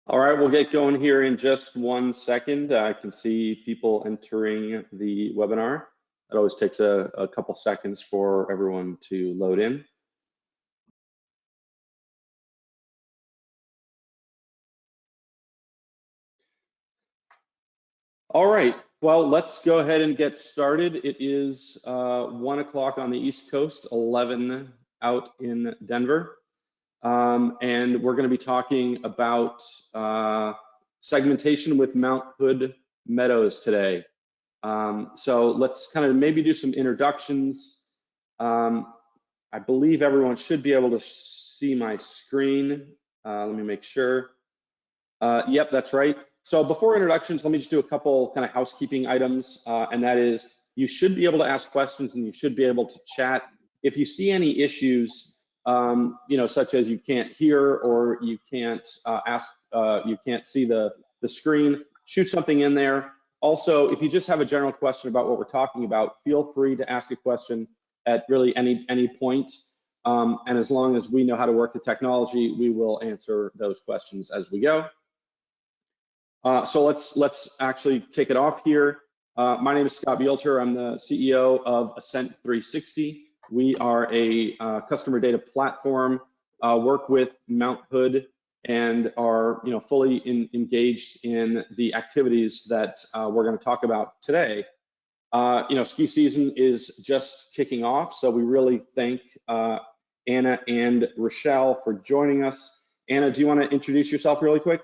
All right, we'll get going here in just 1 second. I can see people entering the webinar. It always takes a couple seconds for everyone to load in. All right, well, let's go ahead and get started. It is 1 o'clock on the East Coast, 11 out in Denver. And we're going to be talking about segmentation with Mount Hood Meadows today. So let's kind of maybe do some introductions. I believe everyone should be able to see my screen. Let me make sure. Yep, that's right. So before introductions, let me just do a couple kind of housekeeping items, and that is you should be able to ask questions and you should be able to chat. If you see any issues, such as you can't hear or you can't you can't see the screen, shoot something in there. Also, if you just have a general question about what we're talking about, feel free to ask a question at really any point. And as long as we know how to work the technology, we will answer those questions as we go. So let's actually kick it off here. My name is Scott Bielter. I'm the CEO of Ascent 360. We are a customer data platform, work with Mount Hood, and are fully engaged in the activities that we're going to talk about today. Ski season is just kicking off, so we really thank Anna and Rochelle for joining us. Anna, do you want to introduce yourself really quick?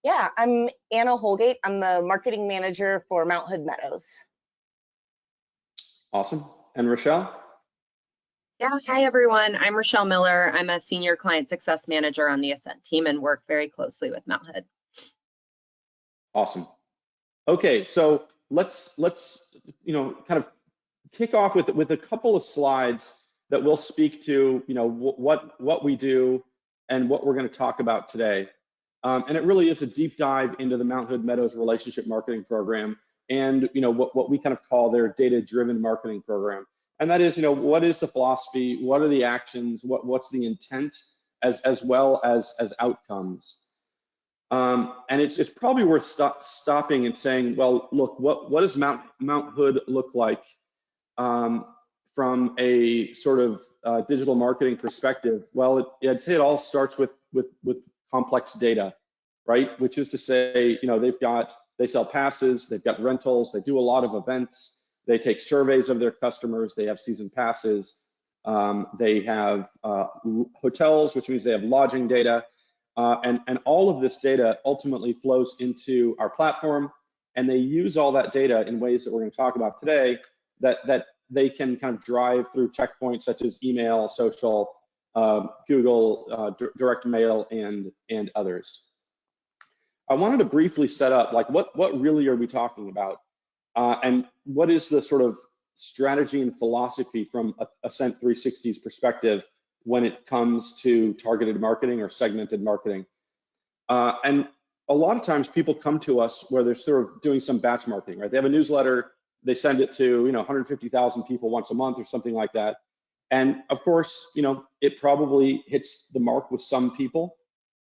Yeah, I'm Anna Holgate. I'm the marketing manager for Mount Hood Meadows. Awesome. And Rochelle? Yeah, hi everyone. I'm Rochelle Miller. I'm a senior client success manager on the Ascent team and work very closely with Mount Hood. Awesome. Okay, so let's kind of kick off with a couple of slides that will speak to what we do and what we're going to talk about today. And it really is a deep dive into the Mount Hood Meadows relationship marketing program and what we kind of call their data-driven marketing program. And that is, what is the philosophy? What are the actions? What's the intent as well as outcomes? And it's probably worth stopping and saying, well, look, what does Mount Hood look like from a sort of digital marketing perspective? Well, I'd say it all starts with complex data, right? Which is to say, they sell passes, they've got rentals, they do a lot of events, they take surveys of their customers, they have season passes, they have hotels, which means they have lodging data, and all of this data ultimately flows into our platform, and they use all that data in ways that we're going to talk about today that they can kind of drive through checkpoints such as email, social, Google, direct mail, and others. I wanted to briefly set up what really are we talking about, and what is the sort of strategy and philosophy from Ascent 360's perspective when it comes to targeted marketing or segmented marketing. And a lot of times people come to us where they're sort of doing some batch marketing, right? They have a newsletter, they send it to 150,000 people once a month or something like that. And of course, it probably hits the mark with some people,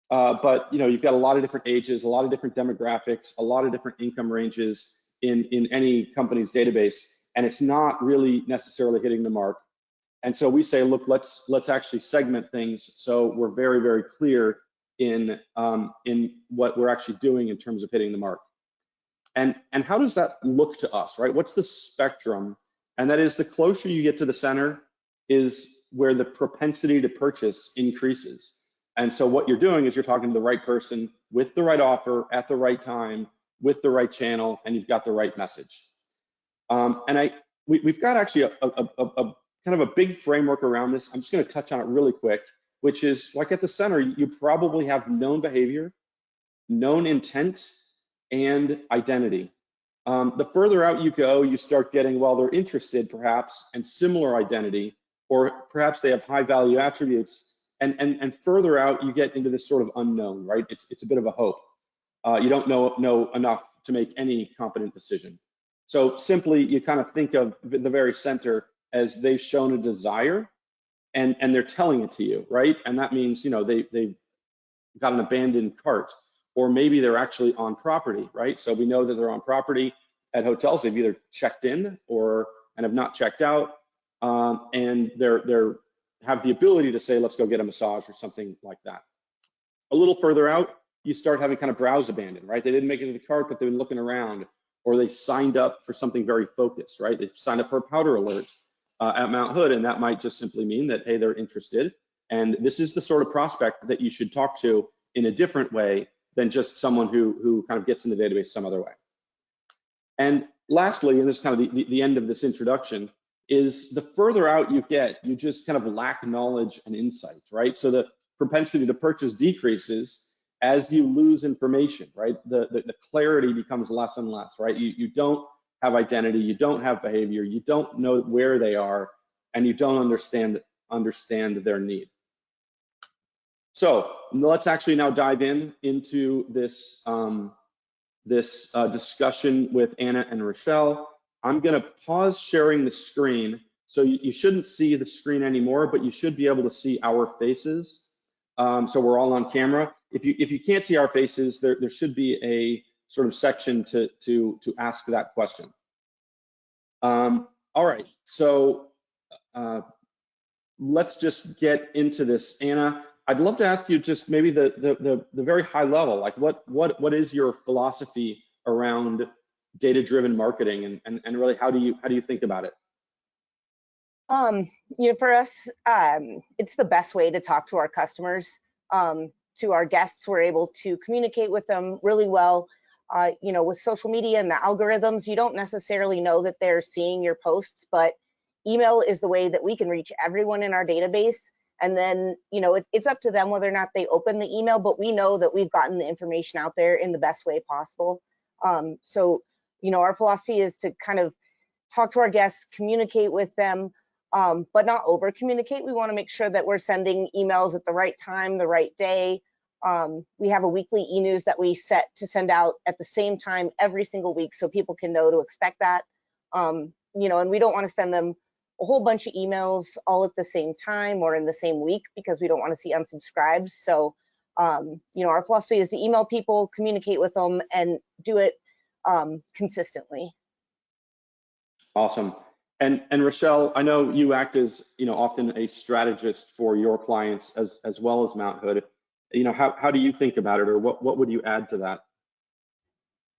but you've got a lot of different ages, a lot of different demographics, a lot of different income ranges in any company's database, and it's not really necessarily hitting the mark. And so we say, look, let's actually segment things so we're very, very clear in what we're actually doing in terms of hitting the mark. And how does that look to us, right? What's the spectrum? And that is, the closer you get to the center is where the propensity to purchase increases. And so what you're doing is you're talking to the right person with the right offer at the right time with the right channel, and you've got the right message. And we've got actually a kind of a big framework around this. I'm just going to touch on it really quick, which is like at the center, you probably have known behavior, known intent, and identity. The further out you go, you start getting, well, they're interested perhaps, and similar identity, or perhaps they have high value attributes, and further out you get into this sort of unknown, right? It's a bit of a hope. You don't know enough to make any competent decision. So simply, you kind of think of the very center as they've shown a desire, and they're telling it to you, right? And that means they've got an abandoned cart, or maybe they're actually on property, right? So we know that they're on property at hotels. They've either checked in and have not checked out, and they're have the ability to say, let's go get a massage or something like that. A little further out, you start having kind of browse abandon, right? They didn't make it to the cart, but they've been looking around, or they signed up for something very focused, right? They've signed up for a powder alert at Mount Hood, and that might just simply mean that, hey, they're interested. And this is the sort of prospect that you should talk to in a different way than just someone who kind of gets in the database some other way. And lastly, and this is kind of the end of this introduction, is the further out you get, you just kind of lack knowledge and insight, right? So the propensity to purchase decreases as you lose information, right? The clarity becomes less and less, right? You don't have identity, you don't have behavior, you don't know where they are, and you don't understand their need. So let's actually now dive into this discussion with Anna and Rochelle. I'm going to pause sharing the screen. So you shouldn't see the screen anymore, but you should be able to see our faces. So we're all on camera. If you can't see our faces, there should be a sort of section to ask that question. All right, so let's just get into this. Anna, I'd love to ask you just maybe the very high level, like what is your philosophy around data-driven marketing, and really how do you think about it? For us, it's the best way to talk to our customers. To our guests, we're able to communicate with them really well. With social media and the algorithms, you don't necessarily know that they're seeing your posts, but email is the way that we can reach everyone in our database. And then, it's up to them whether or not they open the email, but we know that we've gotten the information out there in the best way possible. So, our philosophy is to kind of talk to our guests, communicate with them, but not over communicate. We want to make sure that we're sending emails at the right time, the right day. We have a weekly e-news that we set to send out at the same time every single week, so people can know to expect that. And we don't want to send them a whole bunch of emails all at the same time or in the same week, because we don't want to see unsubscribes. So, our philosophy is to email people, communicate with them, and do it consistently. Awesome. And Rochelle, I know you act as often a strategist for your clients as well as Mount Hood. How do you think about it, or what would you add to that?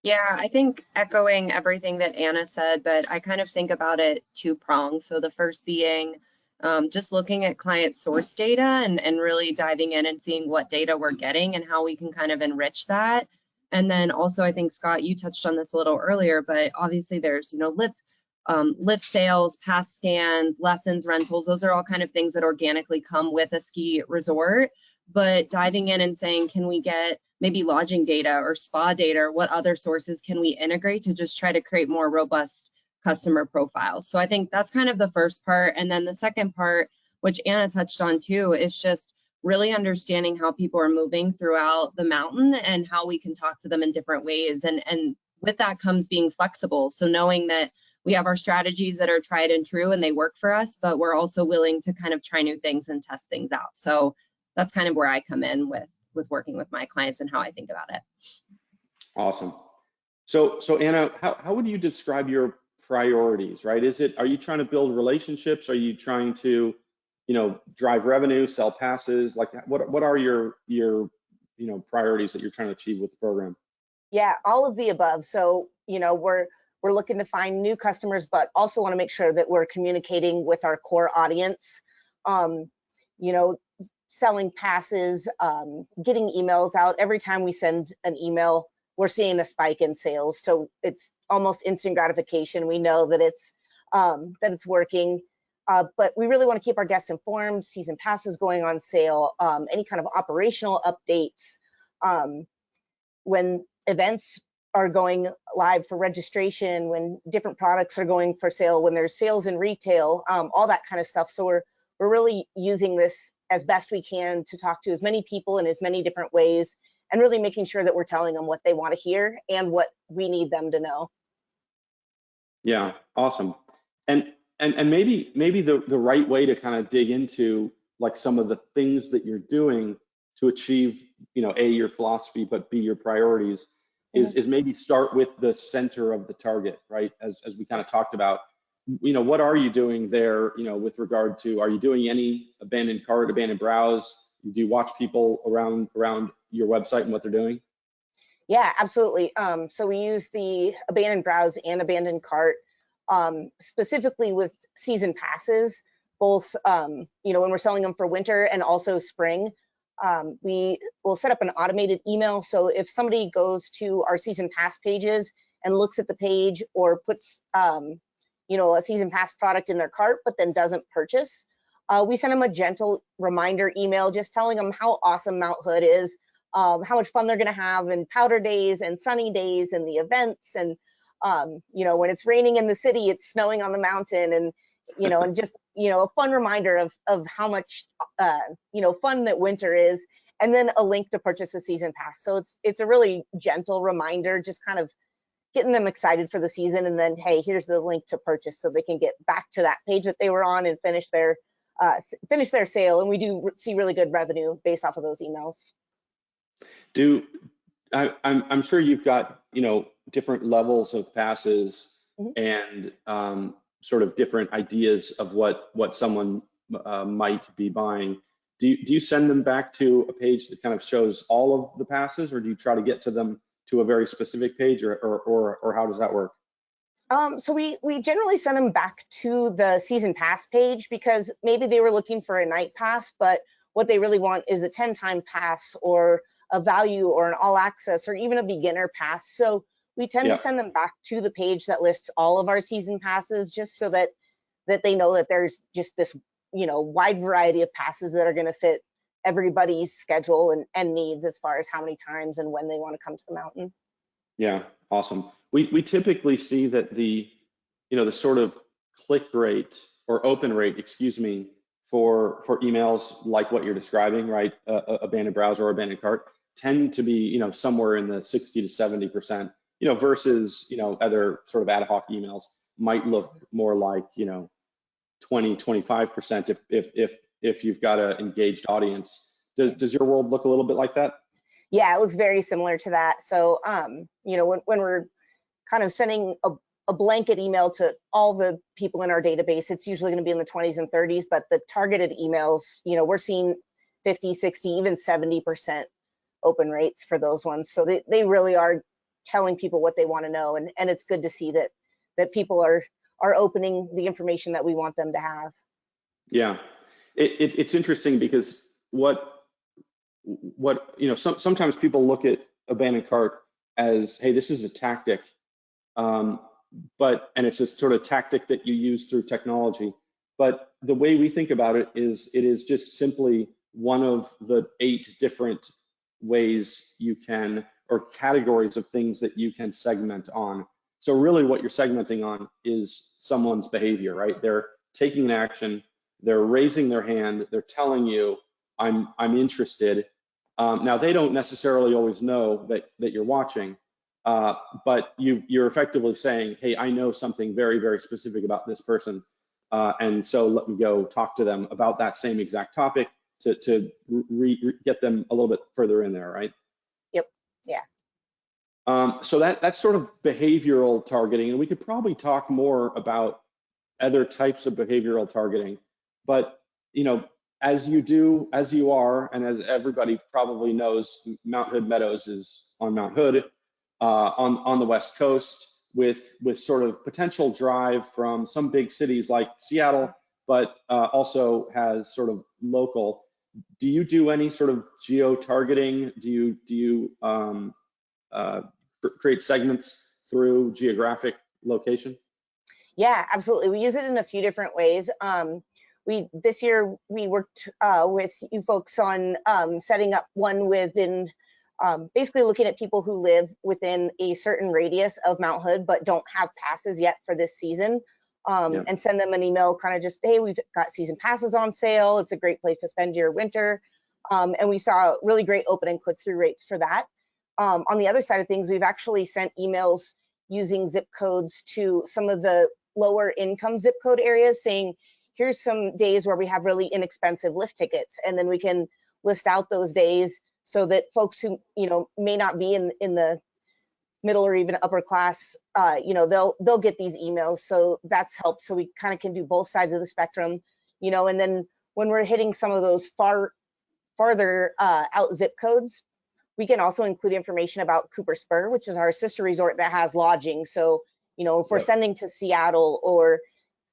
Yeah, I think echoing everything that Anna said, but I kind of think about it two-pronged. So the first being just looking at client source data and really diving in and seeing what data we're getting and how we can kind of enrich that. And then also, I think, Scott, you touched on this a little earlier, but obviously there's, lift sales, pass scans, lessons, rentals. Those are all kind of things that organically come with a ski resort. But diving in and saying, can we get maybe lodging data or spa data, or what other sources can we integrate to just try to create more robust customer profiles? So I think that's kind of the first part. And then the second part, which Anna touched on too, is just really understanding how people are moving throughout the mountain and how we can talk to them in different ways. And with that comes being flexible. So knowing that we have our strategies that are tried and true and they work for us, but we're also willing to kind of try new things and test things out. So that's kind of where I come in with working with my clients and how I think about it. Awesome. So Anna, how would you describe your priorities, right? Are you trying to build relationships? Are you trying to, drive revenue, sell passes? Like, what are your priorities that you're trying to achieve with the program? Yeah, all of the above. So, we're looking to find new customers, but also want to make sure that we're communicating with our core audience. Selling passes, getting emails out. Every time we send an email, we're seeing a spike in sales. So it's almost instant gratification. We know that it's working, but we really want to keep our guests informed. Season passes going on sale, any kind of operational updates, when events are going live for registration, when different products are going for sale, when there's sales in retail, all that kind of stuff. So we're really using this as best we can to talk to as many people in as many different ways, and really making sure that we're telling them what they want to hear and what we need them to know. Yeah, awesome. And maybe the right way to kind of dig into like some of the things that you're doing to achieve, A, your philosophy, but B, your priorities, is maybe start with the center of the target, right? As we kind of talked about, what are you doing there, with regard to, are you doing any abandoned cart, abandoned browse? Do you watch people around your website and what they're doing? Yeah, absolutely. So we use the abandoned browse and abandoned cart, specifically with season passes, both, when we're selling them for winter and also spring. We will set up an automated email. So if somebody goes to our season pass pages and looks at the page or puts, a season pass product in their cart, but then doesn't purchase, we send them a gentle reminder email, just telling them how awesome Mount Hood is, how much fun they're going to have in powder days and sunny days and the events. And, when it's raining in the city, it's snowing on the mountain, and, and just, a fun reminder of how much, fun that winter is, and then a link to purchase a season pass. So it's a really gentle reminder, just kind of getting them excited for the season. And then, hey, here's the link to purchase, so they can get back to that page that they were on and finish their sale. And we do see really good revenue based off of those emails. I'm sure you've got, different levels of passes and sort of different ideas of what someone might be buying. Do you send them back to a page that kind of shows all of the passes, or do you try to get to them to a very specific page, or how does that work? So we generally send them back to the season pass page, because maybe they were looking for a night pass, but what they really want is a 10-time pass, or a value, or an all access, or even a beginner pass. So we tend to send them back to the page that lists all of our season passes, just so that they know that there's just this, wide variety of passes that are going to fit everybody's schedule and needs, as far as how many times and when they want to come to the mountain. Yeah, awesome. We typically see that the sort of click rate, or open rate, excuse me, for emails like what you're describing, right? Abandoned browser or abandoned cart, tend to be, somewhere in the 60 to 70%, versus, other sort of ad hoc emails might look more like, 20, 25% if you've got an engaged audience. Does your world look a little bit like that? Yeah, it looks very similar to that. So, when we're kind of sending a blanket email to all the people in our database, it's usually going to be in the 20s and 30s, but the targeted emails, we're seeing 50, 60, even 70% open rates for those ones. So they really are telling people what they want to know. And it's good to see that people are opening the information that we want them to have. Yeah, it's interesting, because sometimes people look at abandoned cart as, hey, this is a tactic, and it's a sort of tactic that you use through technology. But the way we think about it is just simply one of the 8 different ways you can, or categories of things that you can segment on. So really what you're segmenting on is someone's behavior, right? They're taking an action, they're raising their hand, they're telling you, I'm interested. Now, they don't necessarily always know that you're watching, but you're effectively saying, hey, I know something very, very specific about this person, and so let me go talk to them about that same exact topic to get them a little bit further in there, right? Yep. Yeah. So that's sort of behavioral targeting, and we could probably talk more about other types of behavioral targeting. But as you are, and as everybody probably knows, Mount Hood Meadows is on Mount Hood, on the West Coast, with sort of potential drive from some big cities like Seattle, but also has sort of local. Do you do any sort of geo-targeting? Do you create segments through geographic location? Yeah, absolutely. We use it in a few different ways. This year we worked with you folks on setting up one within, basically looking at people who live within a certain radius of Mount Hood but don't have passes yet for this season, and send them an email, kind of just, hey, we've got season passes on sale. It's a great place to spend your winter. And we saw really great open and click-through rates for that. On the other side of things, we've actually sent emails using zip codes to some of the lower income zip code areas, saying, here's some days where we have really inexpensive lift tickets, and then we can list out those days so that folks who, may not be in the middle or even upper class, they'll get these emails. So that's helped. So we kind of can do both sides of the spectrum, and then when we're hitting some of those farther out zip codes, we can also include information about Cooper Spur, which is our sister resort that has lodging. So, if we're sending to Seattle or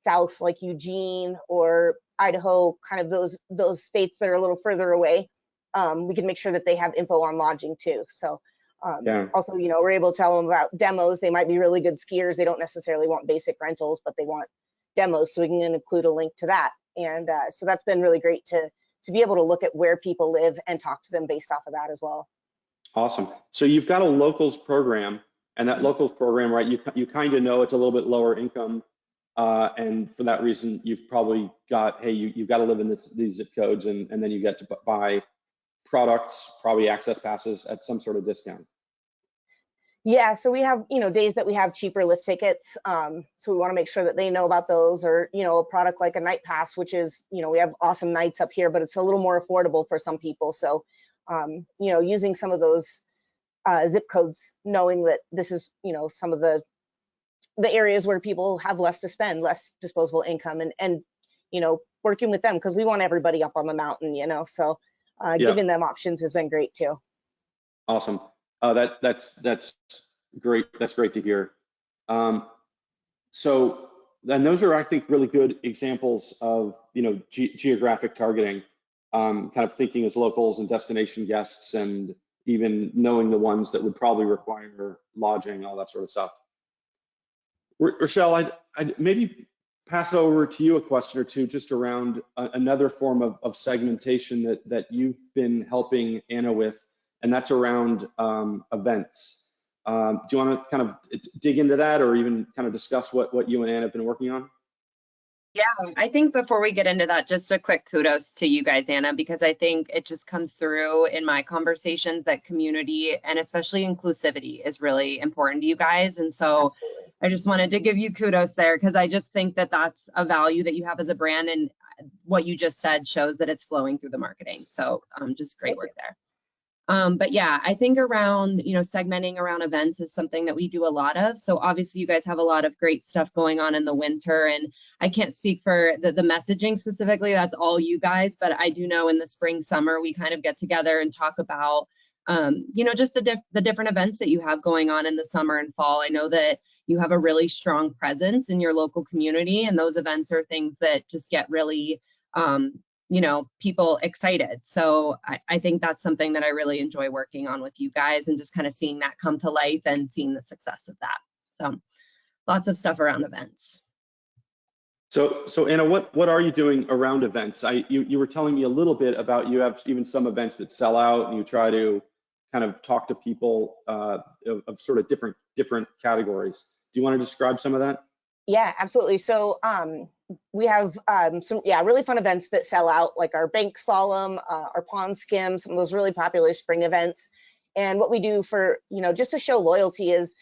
south like Eugene or Idaho, kind of those states that are a little further away, we can make sure that they have info on lodging too. So also, we're able to tell them about demos. They might be really good skiers. They don't necessarily want basic rentals, but they want demos. So we can include a link to that. And so that's been really great to be able to look at where people live and talk to them based off of that as well. Awesome. So you've got a locals program, and that locals program, right, you kind of know it's a little bit lower income, and for that reason, you've probably got, hey, you've got to live in these zip codes, and then you get to buy products, probably access passes at some sort of discount. Yeah, so we have, days that we have cheaper lift tickets. So we want to make sure that they know about those, or, a product like a night pass, which is, we have awesome nights up here, but it's a little more affordable for some people. So, using some of those zip codes, knowing that this is, some of the areas where people have less to spend, less disposable income, and working with them, because we want everybody up on the mountain, so giving them options has been great too. Awesome. That's great. That's great to hear. So then those are, I think, really good examples of, geographic targeting, kind of thinking as locals and destination guests, and even knowing the ones that would probably require lodging, all that sort of stuff. Rochelle, I'd maybe pass it over to you a question or two just around another form of segmentation that you've been helping Anna with, and that's around events. Do you want to kind of dig into that, or even kind of discuss what you and Anna have been working on? Yeah, I think before we get into that, just a quick kudos to you guys, Anna, because I think it just comes through in my conversations that community and especially inclusivity is really important to you guys. And so Absolutely. I just wanted to give you kudos there, because I just think that that's a value that you have as a brand, and what you just said shows that it's flowing through the marketing. So just great work there. But yeah, I think around, segmenting around events is something that we do a lot of. So obviously you guys have a lot of great stuff going on in the winter, and I can't speak for the messaging specifically, that's all you guys, but I do know in the spring, summer, we kind of get together and talk about, just the different events that you have going on in the summer and fall. I know that you have a really strong presence in your local community, and those events are things that just get really, people excited. So I think that's something that I really enjoy working on with you guys, and just kind of seeing that come to life and seeing the success of that. So lots of stuff around events. So Anna, what are you doing around events? You were telling me a little bit about, you have even some events that sell out, and you try to kind of talk to people of sort of different categories. Do you want to describe some of that? Yeah, absolutely. So we have some really fun events that sell out, like our bank slalom, our pond skim, some of those really popular spring events. And what we do for, just to show loyalty is,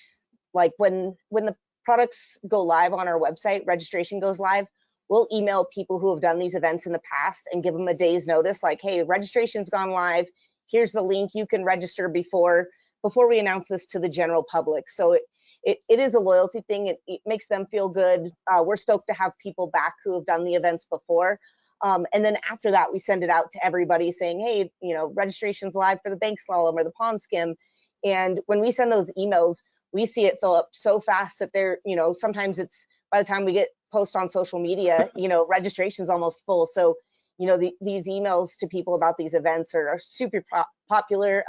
like, when the products go live on our website, registration goes live, we'll email people who have done these events in the past and give them a day's notice, like, hey, registration's gone live, here's the link, you can register before we announce this to the general public. So it is a loyalty thing. It makes them feel good. We're stoked to have people back who have done the events before. And then after that, we send it out to everybody saying, hey, registration's live for the bank slalom or the pond skim. And when we send those emails, we see it fill up so fast that they're, sometimes it's, by the time we get post on social media, registration's almost full. So, these emails to people about these events are super popular.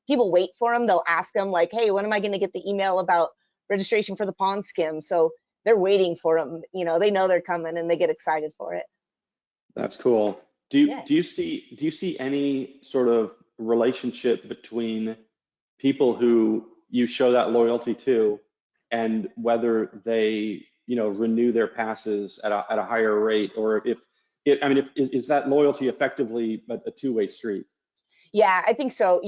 People wait for them. They'll ask them, like, hey, when am I going to get the email about registration for the pond skim? So they're waiting for them. They know they're coming, and they get excited for it. That's cool. Do you see any sort of relationship between people who you show that loyalty to, and whether they renew their passes at a higher rate, or is that loyalty effectively a two-way street? Yeah, I think so.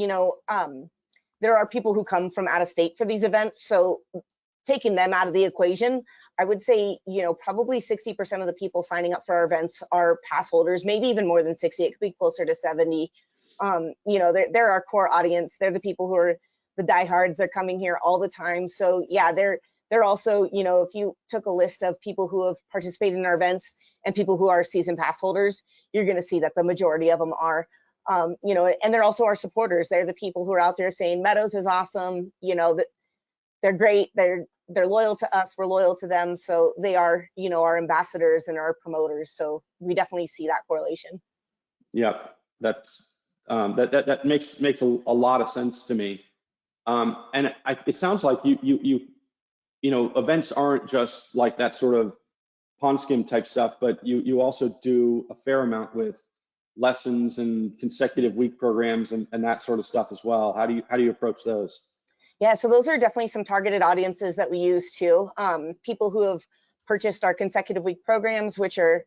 There are people who come from out of state for these events, so taking them out of the equation, I would say, probably 60% of the people signing up for our events are pass holders, maybe even more than 60. It could be closer to 70. You know, they're our core audience. They're the people who are the diehards. They're coming here all the time. So yeah, they're also, you know, if you took a list of people who have participated in our events and people who are season pass holders, you're going to see that the majority of them are, you know, and they're also our supporters. They're the people who are out there saying Meadows is awesome. You know, that they're great. They're loyal to us. We're loyal to them. So they are, you know, our ambassadors and our promoters. So we definitely see that correlation. Yeah, that's that makes a lot of sense to me. And it sounds like you know, events aren't just like that sort of pond skim type stuff, but you also do a fair amount with lessons and consecutive week programs and that sort of stuff as well. How do you approach those? Yeah, so those are definitely some targeted audiences that we use too. People who have purchased our consecutive week programs, which are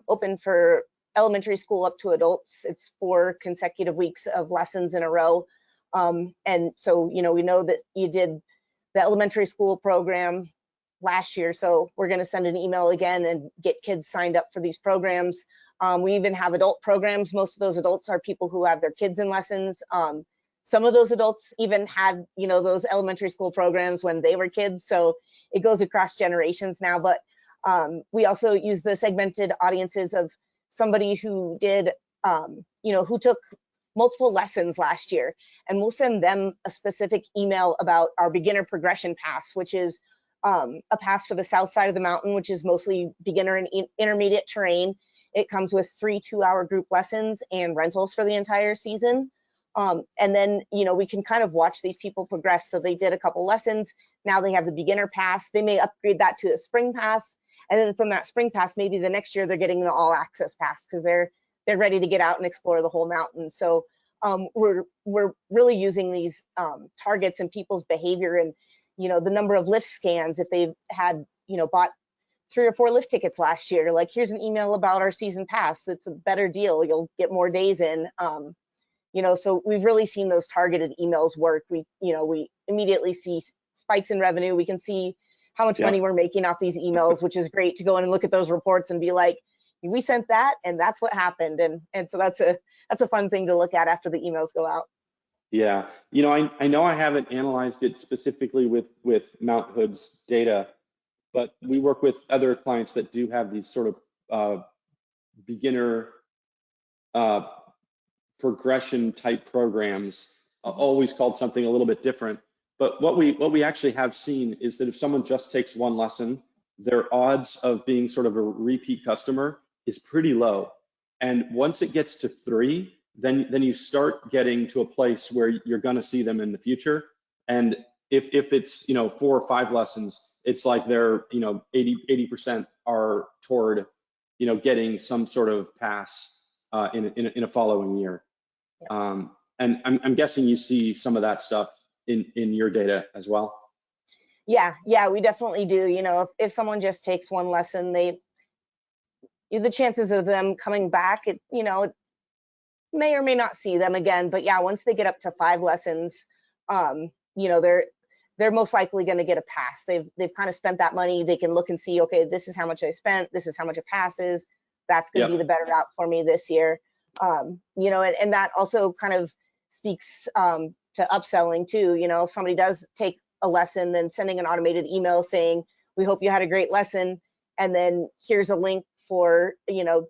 open for elementary school up to adults. It's 4 consecutive weeks of lessons in a row. And so, you know, we know that you did the elementary school program last year, so we're going to send an email again and get kids signed up for these programs. We even have adult programs. Most of those adults are people who have their kids in lessons. Some of those adults even had, you know, those elementary school programs when they were kids. So it goes across generations now. But we also use the segmented audiences of somebody who did, you know, who took multiple lessons last year, and we'll send them a specific email about our beginner progression pass, which is a pass for the south side of the mountain, which is mostly beginner and intermediate terrain. It comes with 3 2-hour group lessons and rentals for the entire season. And then, you know, we can kind of watch these people progress. So they did a couple lessons. Now they have the beginner pass. They may upgrade that to a spring pass. And then from that spring pass, maybe the next year they're getting the all access pass because they're ready to get out and explore the whole mountain. So we're really using these targets and people's behavior and, you know, the number of lift scans. If they've had, you know, bought 3 or 4 lift tickets last year, like, here's an email about our season pass. That's a better deal. You'll get more days in. You know, so we've really seen those targeted emails work. We immediately see spikes in revenue. We can see how much money we're making off these emails, which is great to go in and look at those reports and be like, we sent that and that's what happened. And so that's a fun thing to look at after the emails go out. Yeah, you know, I know I haven't analyzed it specifically with Mount Hood's data, but we work with other clients that do have these sort of beginner progression type programs, always called something a little bit different. But what we actually have seen is that if someone just takes 1 lesson, their odds of being sort of a repeat customer is pretty low. And once it gets to 3, then you start getting to a place where you're going to see them in the future. And if it's, you know, 4 or 5 lessons, it's like they're, you know, 80% are toward, you know, getting some sort of pass in a following year. And I'm guessing you see some of that stuff in your data as well. Yeah, we definitely do. You know, if someone just takes 1 lesson, the chances of them coming back, you know, it may or may not see them again. But yeah, once they get up to 5 lessons, you know, they're most likely going to get a pass. They've kind of spent that money. They can look and see, okay, this is how much I spent. This is how much a pass is. That's going to be the better route for me this year. You know, and that also kind of speaks to upselling too. You know, if somebody does take a lesson, then sending an automated email saying, we hope you had a great lesson. And then here's a link for, you know,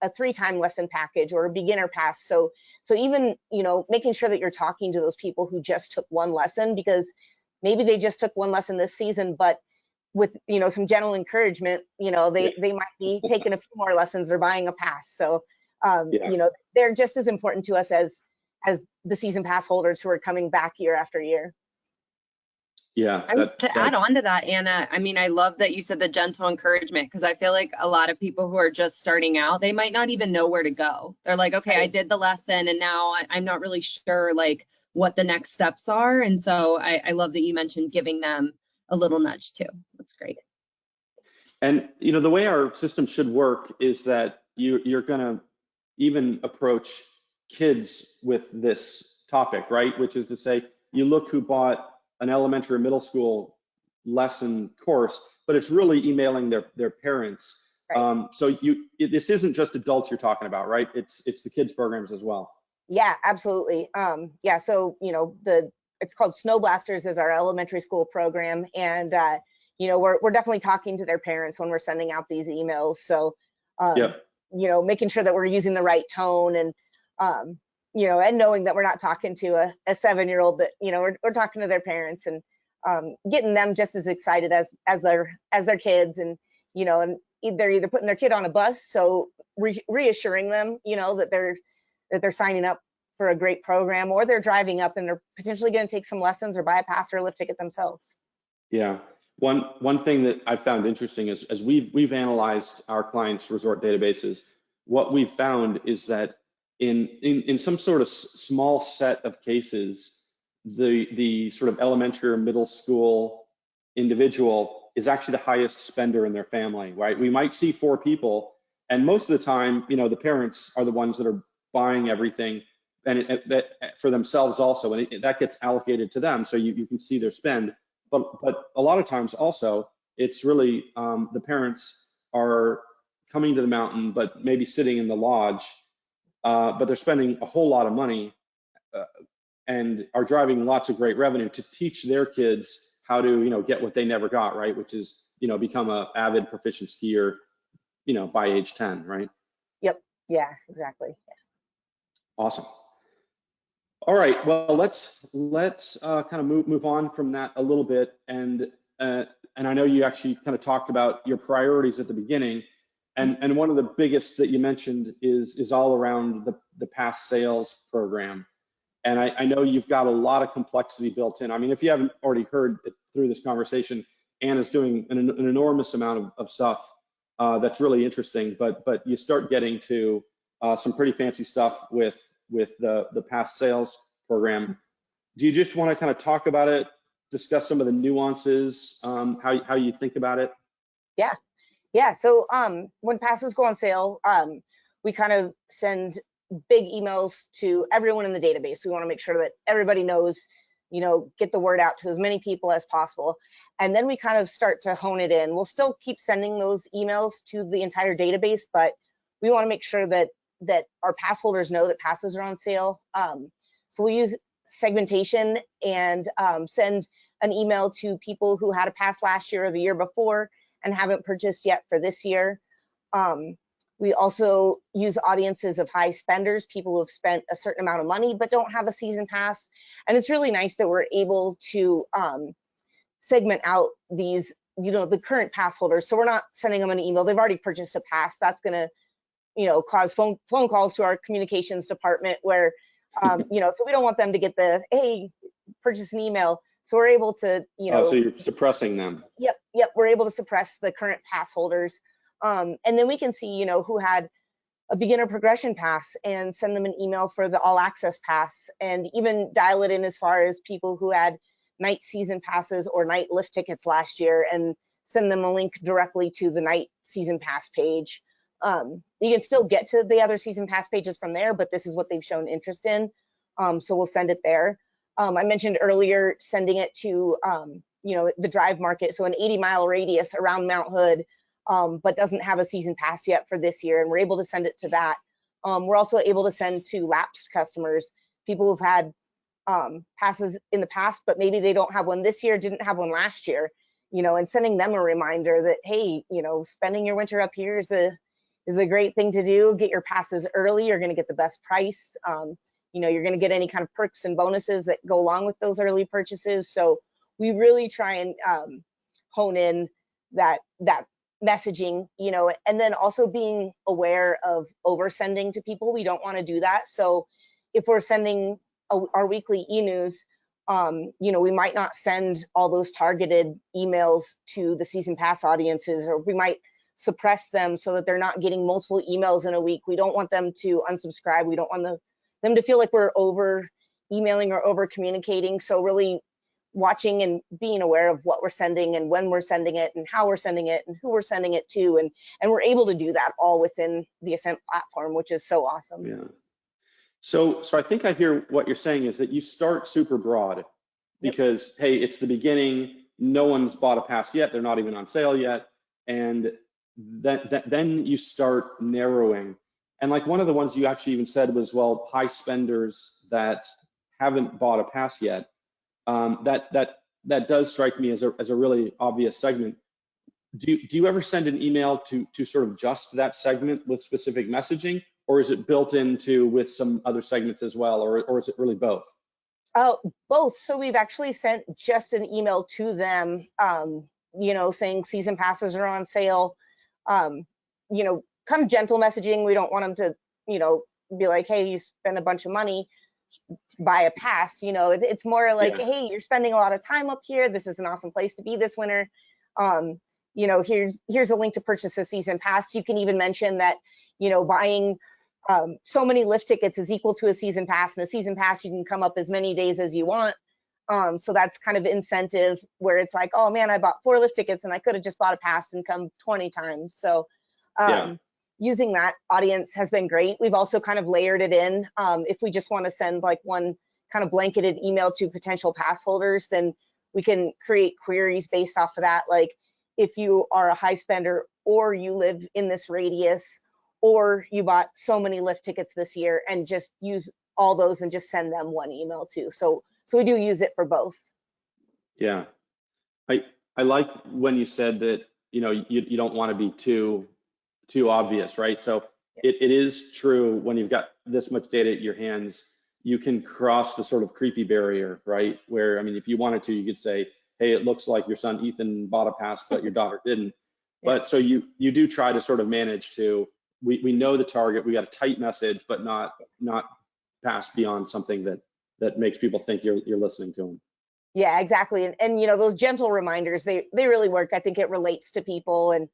a 3-time lesson package or a beginner pass. So even, you know, making sure that you're talking to those people who just took 1 lesson, because maybe they just took 1 lesson this season, but with, you know, some gentle encouragement, you know, they might be taking a few more lessons or buying a pass. So, you know, they're just as important to us as the season pass holders who are coming back year after year. Yeah. Add on to that, Anna, I mean, I love that you said the gentle encouragement, because I feel like a lot of people who are just starting out, they might not even know where to go. They're like, okay, I did the lesson and now I'm not really sure like what the next steps are. And so I love that you mentioned giving them a little nudge too. That's great. And, you know, the way our system should work is that you're going to even approach kids with this topic, right? Which is to say, you look who bought an elementary or middle school lesson course, but it's really emailing their parents. Right. So this isn't just adults you're talking about, right? It's the kids programs as well. Yeah, absolutely. Yeah, so it's called Snow Blasters is our elementary school program, and we're definitely talking to their parents when we're sending out these emails. So Yep. making sure that we're using the right tone, and and knowing that we're not talking to a 7-year-old, that we're talking to their parents, and getting them just as excited as their kids, and and they're either putting their kid on a bus, so reassuring them that they're signing up for a great program, or they're driving up and they're potentially going to take some lessons or buy a pass or a lift ticket themselves. Yeah. One thing that I found interesting is, as we've analyzed our clients' resort databases, what we've found is that in some sort of small set of cases, the sort of elementary or middle school individual is actually the highest spender in their family, right? We might see 4 people, and most of the time, the parents are the ones that are buying everything, and that for themselves also, and that gets allocated to them, so you can see their spend. But a lot of times also, it's really the parents are coming to the mountain, but maybe sitting in the lodge, but they're spending a whole lot of money uh, and are driving lots of great revenue to teach their kids how to get what they never got, right? Which is become a avid proficient skier by age 10, right? Yep. Yeah, exactly. Awesome. All right, well, let's kind of move on from that a little bit, and I know you actually kind of talked about your priorities at the beginning, and one of the biggest that you mentioned is all around the past sales program, and I know you've got a lot of complexity built in. I mean, if you haven't already heard it through this conversation, Anna's doing an enormous amount of stuff that's really interesting, but you start getting to some pretty fancy stuff with the past sales program. Do you just want to kind of talk about it, discuss some of the nuances, how you think about it? Yeah. Yeah. So when passes go on sale, we kind of send big emails to everyone in the database. We want to make sure that everybody knows, get the word out to as many people as possible. And then we kind of start to hone it in. We'll still keep sending those emails to the entire database, but we want to make sure that our pass holders know that passes are on sale. So we use segmentation and send an email to people who had a pass last year or the year before and haven't purchased yet for this year. We also use audiences of high spenders, people who have spent a certain amount of money but don't have a season pass. And it's really nice that we're able to segment out these, the current pass holders. So we're not sending them an email. They've already purchased a pass. That's going to cause phone calls to our communications department where, so we don't want them to get the, hey, purchase an email. So we're able to, Oh, so you're suppressing them. Yep. We're able to suppress the current pass holders. And then we can see, who had a beginner progression pass and send them an email for the all access pass, and even dial it in as far as people who had night season passes or night lift tickets last year and send them a link directly to the night season pass page. You can still get to the other season pass pages from there, but this is what they've shown interest in. So we'll send it there. I mentioned earlier sending it to, the drive market. So an 80-mile radius around Mount Hood, but doesn't have a season pass yet for this year. And we're able to send it to that. We're also able to send to lapsed customers, people who've had passes in the past, but maybe they don't have one this year, didn't have one last year, and sending them a reminder that, hey, spending your winter up here is a great thing to do. Get your passes early. You're going to get the best price. You're going to get any kind of perks and bonuses that go along with those early purchases. So we really try and hone in that messaging, and then also being aware of oversending to people. We don't want to do that. So if we're sending our weekly e-news, we might not send all those targeted emails to the season pass audiences, or we might suppress them so that they're not getting multiple emails in a week. We don't want them to unsubscribe. We don't want them to feel like we're over emailing or over communicating. So really watching and being aware of what we're sending and when we're sending it and how we're sending it and who we're sending it to. And we're able to do that all within the Ascent platform, which is so awesome. Yeah. So I think I hear what you're saying is that you start super broad because, hey, it's the beginning. No one's bought a pass yet. They're not even on sale yet. And then you start narrowing. And like one of the ones you actually even said was, well, high spenders that haven't bought a pass yet. That does strike me as a really obvious segment. Do you ever send an email to sort of just that segment with specific messaging, or is it built into with some other segments as well, or is it really both? Oh, both. So we've actually sent just an email to them, saying season passes are on sale. Um, kind of gentle messaging. We don't want them to, be like, hey, you spend a bunch of money, buy a pass. It's more like, Yeah, hey, you're spending a lot of time up here. This is an awesome place to be this winter. Here's a link to purchase a season pass. You can even mention that, buying so many lift tickets is equal to a season pass, and a season pass you can come up as many days as you want. So that's kind of incentive where it's like, oh man, I bought 4 lift tickets and I could have just bought a pass and come 20 times. So yeah, using that audience has been great. We've also kind of layered it in. If we just want to send like one kind of blanketed email to potential pass holders, then we can create queries based off of that. Like if you are a high spender, or you live in this radius, or you bought so many lift tickets this year, and just use all those and just send them one email too. So we do use it for both. yeah. I like when you said that, you don't want to be too obvious, right? So it is true when you've got this much data at your hands, you can cross the sort of creepy barrier, right? Where, I mean, if you wanted to, you could say, hey, it looks like your son Ethan bought a pass, but your daughter didn't. Yeah. But so you do try to sort of manage to, we know the target, we got a tight message, but not pass beyond something that makes people think you're listening to them. Yeah, exactly. And those gentle reminders, they really work. I think it relates to people, and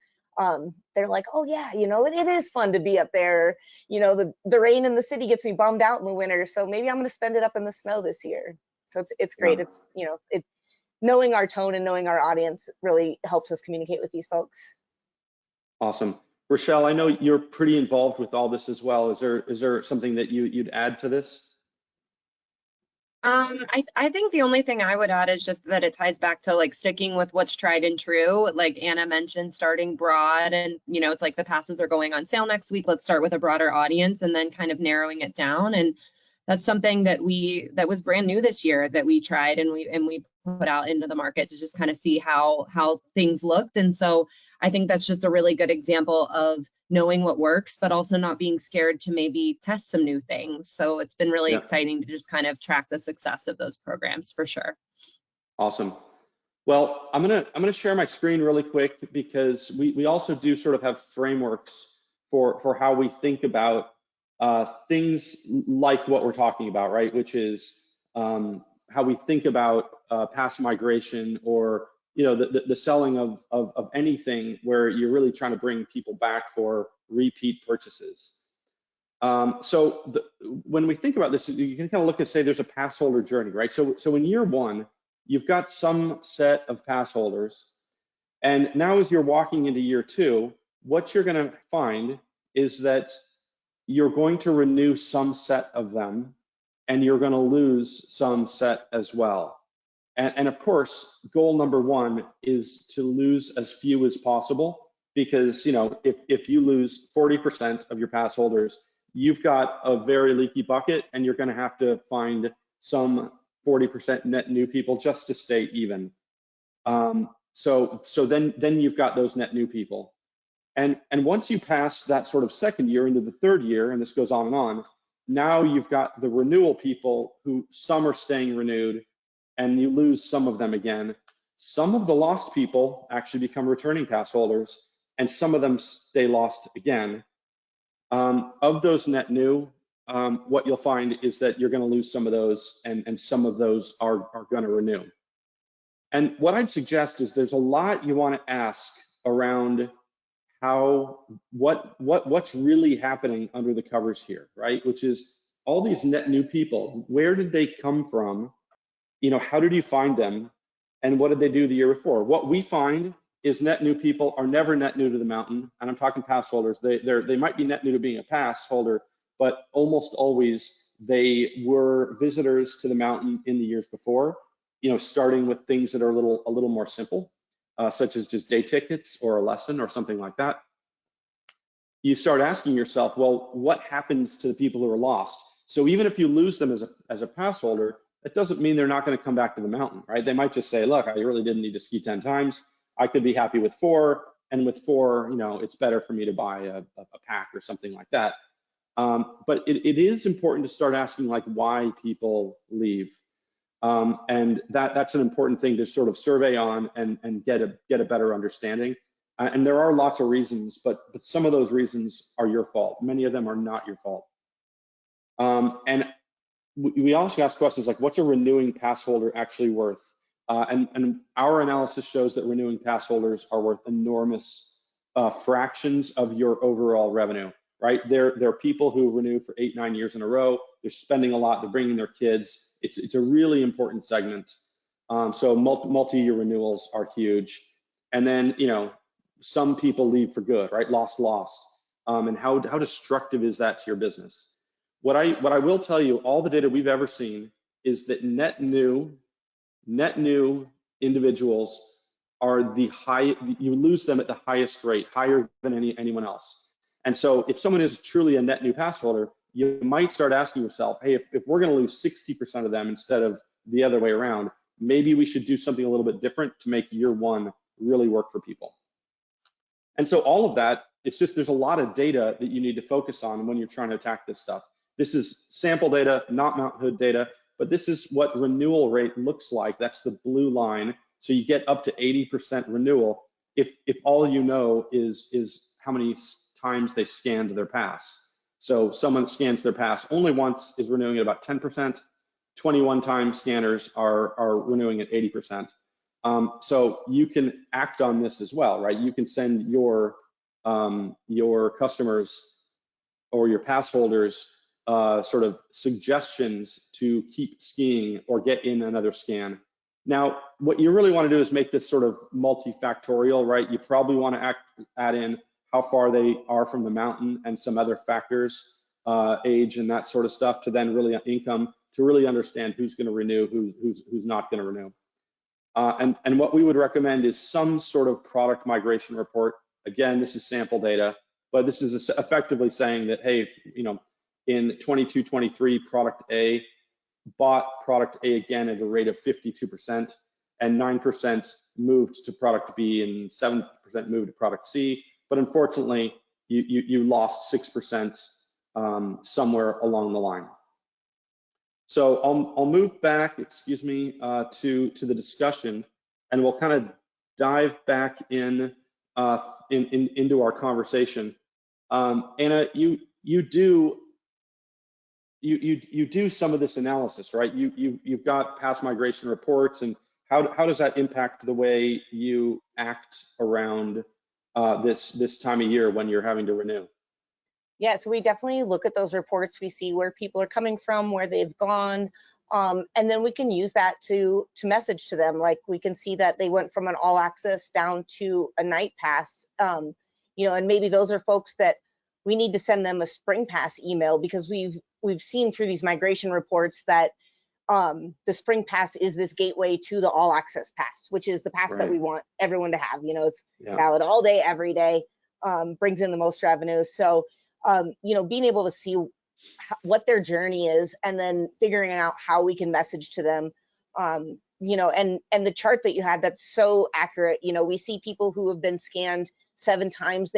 they're like, oh yeah, it is fun to be up there. The rain in the city gets me bummed out in the winter, so maybe I'm going to spend it up in the snow this year. So it's great. Yeah, It's knowing our tone and knowing our audience really helps us communicate with these folks. awesome. Rochelle, I know you're pretty involved with all this as well. Is there something that you'd add to this? I think the only thing I would add is just that it ties back to like sticking with what's tried and true. Like Anna mentioned, starting broad, and it's like the passes are going on sale next week. Let's start with a broader audience and then kind of narrowing it down. And that's something that was brand new this year that we tried and we put out into the market to just kind of see how things looked. And so I think that's just a really good example of knowing what works, but also not being scared to maybe test some new things. So it's been really Yeah, exciting to just kind of track the success of those programs for sure. awesome. Well, I'm gonna share my screen really quick because we also do sort of have frameworks for how we think about things like what we're talking about, right? Which is how we think about pass migration, or the selling of anything where you're really trying to bring people back for repeat purchases. When we think about this, you can kind of look and say there's a pass holder journey, right? So in year one, you've got some set of pass holders, and now as you're walking into year two, what you're going to find is that you're going to renew some set of them, and you're going to lose some set as well. And of course, goal number one is to lose as few as possible, because if you lose 40% of your pass holders, you've got a very leaky bucket, and you're going to have to find some 40% net new people just to stay even. So then you've got those net new people. And once you pass that sort of second year into the third year, and this goes on and on, now you've got the renewal people who some are staying renewed, and you lose some of them again. Some of the lost people actually become returning pass holders, and some of them stay lost again. Of those net new, what you'll find is that you're going to lose some of those, and some of those are going to renew. And what I'd suggest is there's a lot you want to ask around what's really happening under the covers here, right? Which is all these net new people. Where did they come from? How did you find them? And what did they do the year before? What we find is net new people are never net new to the mountain. And I'm talking pass holders. They might be net new to being a pass holder, but almost always they were visitors to the mountain in the years before, starting with things that are a little more simple, such as just day tickets or a lesson or something like that. you start asking yourself, well, what happens to the people who are lost? So even if you lose them as a pass holder, that doesn't mean they're not going to come back to the mountain, right? They might just say, look, I really didn't need to ski 10 times. I could be happy with 4, and with 4, it's better for me to buy a pack or something like that. But it is important to start asking like why people leave. And that's an important thing to sort of survey on and get a better understanding. And there are lots of reasons, but some of those reasons are your fault. Many of them are not your fault. And we also ask questions like, what's a renewing pass holder actually worth? And our analysis shows that renewing pass holders are worth enormous fractions of your overall revenue, right? There are people who renew for 8, 9 years in a row. They're spending a lot. They're bringing their kids. It's a really important segment. So multi-year renewals are huge. And then, some people leave for good, right? Lost. And how destructive is that to your business? What I will tell you, all the data we've ever seen is that net new individuals are you lose them at the highest rate, higher than anyone else. And so if someone is truly a net new pass holder, you might start asking yourself, hey, if we're going to lose 60% of them instead of the other way around, maybe we should do something a little bit different to make year 1 really work for people. And so all of that, it's just there's a lot of data that you need to focus on when you're trying to attack this stuff. This is sample data, not Mount Hood data, but this is what renewal rate looks like. That's the blue line. So you get up to 80% renewal if all you know is how many times they scanned their pass. So someone scans their pass only once is renewing at about 10%. 21 times scanners are renewing at 80%. So you can act on this as well, right? You can send your customers or your pass holders sort of suggestions to keep skiing or get in another scan. Now, what you really want to do is make this sort of multifactorial, right? You probably want to add in how far they are from the mountain and some other factors, age and that sort of stuff, to then really income, to really understand who's going to renew, who's not going to renew. And what we would recommend is some sort of product migration report. Again, this is sample data, but this is effectively saying that, hey, in 22-23, product A bought product A again at a rate of 52%, and 9% moved to product B and 7% moved to product C. But unfortunately, you lost 6% somewhere along the line. So I'll move back, excuse me, to the discussion, and we'll kind of dive back into our conversation. Anna, you do some of this analysis, right? You've got past migration reports, and how does that impact the way you act around this time of year when you're having to renew? Yeah, so we definitely look at those reports. We see where people are coming from, where they've gone, and then we can use that to message to them. Like we can see that they went from an all access down to a night pass, and maybe those are folks that we need to send them a spring pass email, because we've seen through these migration reports that the spring pass is this gateway to the all access pass, which is the pass Right. that we want everyone to have. It's valid all day, every day, brings in the most revenue. So being able to see what their journey is, and then figuring out how we can message to them, and the chart that you had, that's so accurate. We see people who have been scanned 7 times,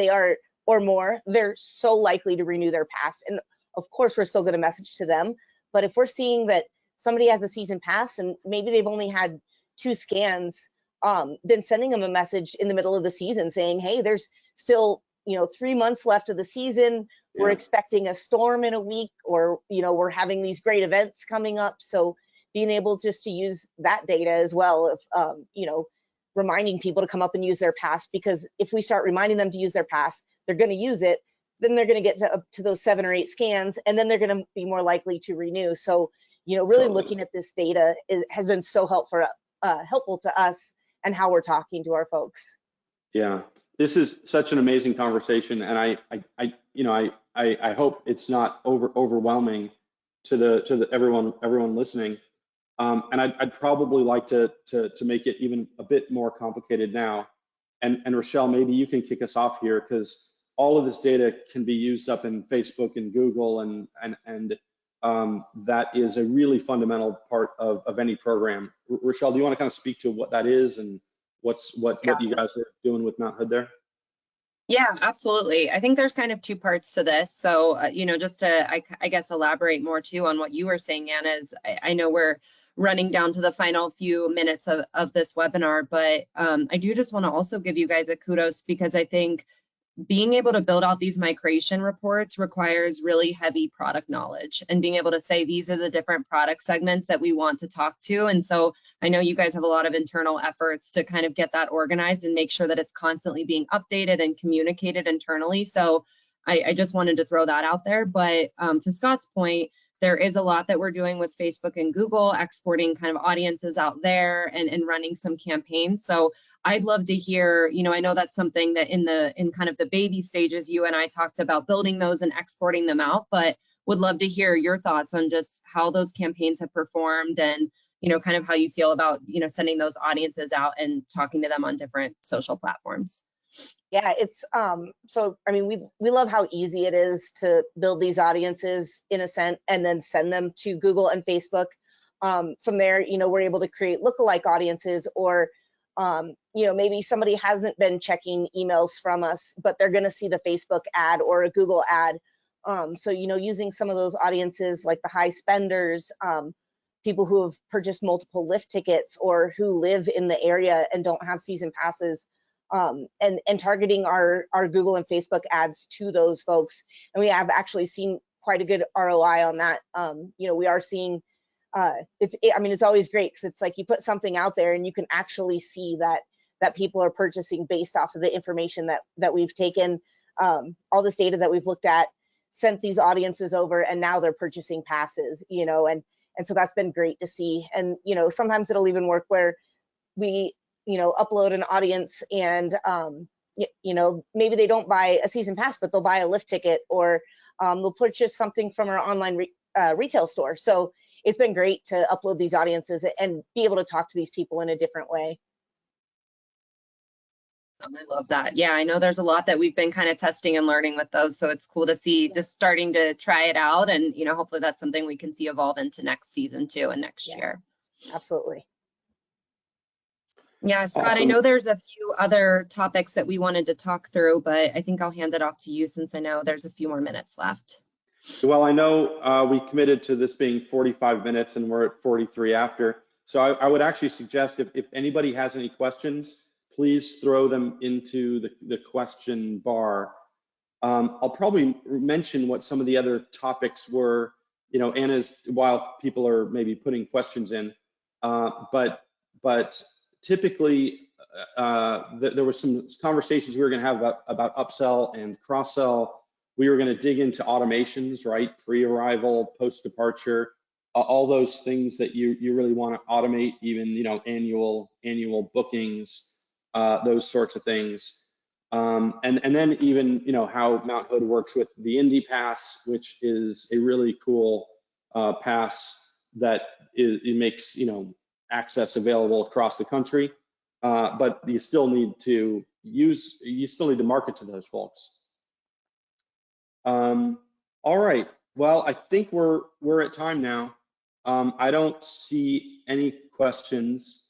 or more, they're so likely to renew their pass. And of course, we're still going to message to them. But if we're seeing that somebody has a season pass and maybe they've only had 2 scans, then sending them a message in the middle of the season saying, hey, there's still 3 months left of the season. We're expecting a storm in a week, or we're having these great events coming up. So being able just to use that data as well, of reminding people to come up and use their pass, because if we start reminding them to use their pass, they're going to use it, then they're going to get to those 7 or 8 scans, and then they're going to be more likely to renew. So really looking at this data has been so helpful to us and how we're talking to our folks. Yeah, this is such an amazing conversation, and I hope it's not overwhelming to everyone listening. And I'd probably like to make it even a bit more complicated now. And Rochelle, maybe you can kick us off here, because all of this data can be used up in Facebook and Google, and that is a really fundamental part of any program. Rochelle, do you want to kind of speak to what that is and what you guys are doing with Mount Hood there? Yeah, absolutely. I think there's kind of two parts to this. So, just to, I guess, elaborate more too on what you were saying, Anna, is I know we're running down to the final few minutes of this webinar, but I do just want to also give you guys a kudos, because I think being able to build out these migration reports requires really heavy product knowledge, and being able to say these are the different product segments that we want to talk to. And so I know you guys have a lot of internal efforts to kind of get that organized and make sure that it's constantly being updated and communicated internally. So I just wanted to throw that out there. But to Scott's point, there is a lot that we're doing with Facebook and Google, exporting kind of audiences out there and running some campaigns. So I'd love to hear, I know that's something that in kind of the baby stages, you and I talked about building those and exporting them out, but would love to hear your thoughts on just how those campaigns have performed, and, kind of how you feel about, sending those audiences out and talking to them on different social platforms. Yeah, it's so I mean, we love how easy it is to build these audiences in a sense and then send them to Google and Facebook. From there, we're able to create lookalike audiences, or maybe somebody hasn't been checking emails from us, but they're going to see the Facebook ad or a Google ad. So using some of those audiences, like the high spenders, people who have purchased multiple lift tickets or who live in the area and don't have season passes. And targeting our Google and Facebook ads to those folks. And we have actually seen quite a good ROI on that. We are seeing, it's always great, because it's like you put something out there and you can actually see that people are purchasing based off of the information that we've taken, all this data that we've looked at, sent these audiences over, and now they're purchasing passes, and so that's been great to see. And, sometimes it'll even work where we upload an audience and, maybe they don't buy a season pass, but they'll buy a lift ticket, or they'll purchase something from our online retail store. So it's been great to upload these audiences and be able to talk to these people in a different way. I love that. Yeah, I know there's a lot that we've been kind of testing and learning with those. So it's cool to see just starting to try it out. And, hopefully that's something we can see evolve into next season too, and next year. Absolutely. Yeah, Scott, Awesome. I know there's a few other topics that we wanted to talk through, but I think I'll hand it off to you, since I know there's a few more minutes left. Well, I know we committed to this being 45 minutes and we're at 43 after. So I would actually suggest if anybody has any questions, please throw them into the question bar. I'll probably mention what some of the other topics were, Anna's, while people are maybe putting questions in, but typically there were some conversations we were going to have about upsell and cross-sell. We were going to dig into automations, right? Pre-arrival, post-departure, all those things that you really want to automate, even annual bookings, those sorts of things. And then even how Mount Hood works with the Indy Pass, which is a really cool pass that it makes access available across the country, but you still need to market to those folks. All right. Well, I think we're at time now. I don't see any questions.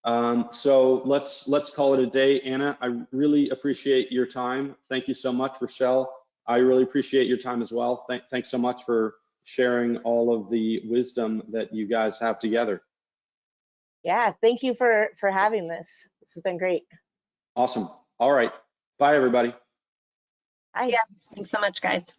So let's call it a day. Anna, I really appreciate your time. Thank you so much. Rochelle, I really appreciate your time as well. Thanks so much for sharing all of the wisdom that you guys have together. Yeah, thank you for having this. This has been great. Awesome. All right. Bye, everybody. Bye. Yeah, thanks so much, guys.